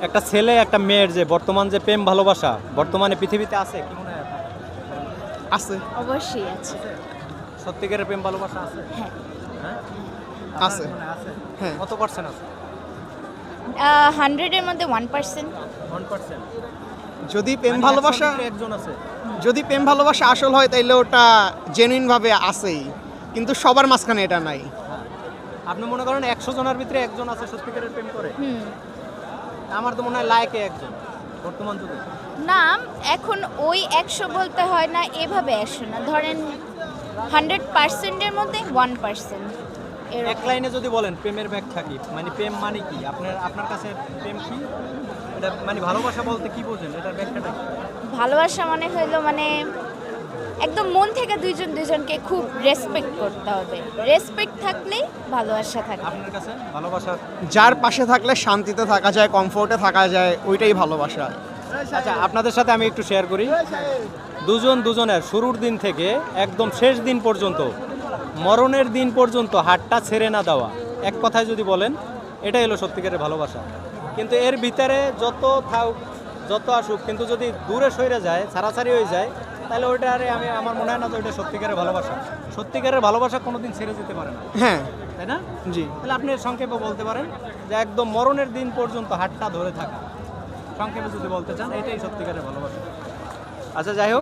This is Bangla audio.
একটা ছেলে একটা মেয়ের যে বর্তমান যে প্রেম ভালোবাসা বর্তমানে পৃথিবীতে আছে কি মনে হয় আপনার? আছে অবশ্যই আছে। সত্যিকারের প্রেম ভালোবাসা আছে? হ্যাঁ। হ্যাঁ আছে। আপনার মনে হয় আছে? হ্যাঁ। কত পার্সেন্ট আছে? 100 এর মধ্যে 1%। 1%। যদি প্রেম ভালোবাসা একজন আছে। যদি প্রেম ভালোবাসা আসল হয় তাইলে ওটা জেনুইন ভাবে আছেই, কিন্তু সবার মাঝখানে এটা নাই। আপনি মনে করেন 100 জনের ভিতরে একজন আছে সত্যিকারের প্রেম করে? হুম। আমার তো মনে হয় লাইকে একজন বর্তমান যুগে। না, এখন ওই 100 বলতে হয় না, এভাবে 100 না, ধরেন 100% এর মধ্যে 1%। এক লাইনে যদি বলেন প্রেমের ব্যাখ্যা কি, মানে প্রেম মানে কি আপনার কাছে প্রেম কি, এটা মানে ভালোবাসা বলতে কি বোঝেন, এটার ব্যাখ্যাটা কি? ভালোবাসা মানে হইলো মানে একদম মন থেকে দুইজন দুইজনকে খুব রেসপেক্ট করতে হবে। রেসপেক্ট থাকলেই ভালোবাসা থাকে। আপনার কাছে ভালোবাসা? যার পাশে থাকলে শান্তিতে থাকা যায়, কমফোর্টে থাকা যায়, ওইটাই ভালোবাসা। আচ্ছা, আপনাদের সাথে আমি একটু শেয়ার করি। দুজন দুজনের শুরুর দিন থেকে একদম শেষ দিন পর্যন্ত, মরণের দিন পর্যন্ত হাতটা ছেড়ে না দেওয়া, এক কথায় যদি বলেন এটাই হলো সত্যিকারের ভালোবাসা। কিন্তু এর ভিতরে যত থাকুক যত আসুক, কিন্তু যদি দূরে সরে যায়, ছাড়াছাড়ি হয়ে যায়, তাহলে ওইটা আরে আমার মনে হয় না যে ওইটা সত্যিকারের ভালোবাসা। সত্যিকারের ভালোবাসা কোনোদিন ছেড়ে যেতে পারে না, হ্যাঁ, তাই না? জি। তাহলে আপনি সংক্ষেপে বলতে পারেন যে একদম মরণের দিন পর্যন্ত হাতটা ধরে থাকা, সংক্ষেপে যদি বলতে চান এটাই সত্যিকারের ভালোবাসা। আচ্ছা, যাই হোক।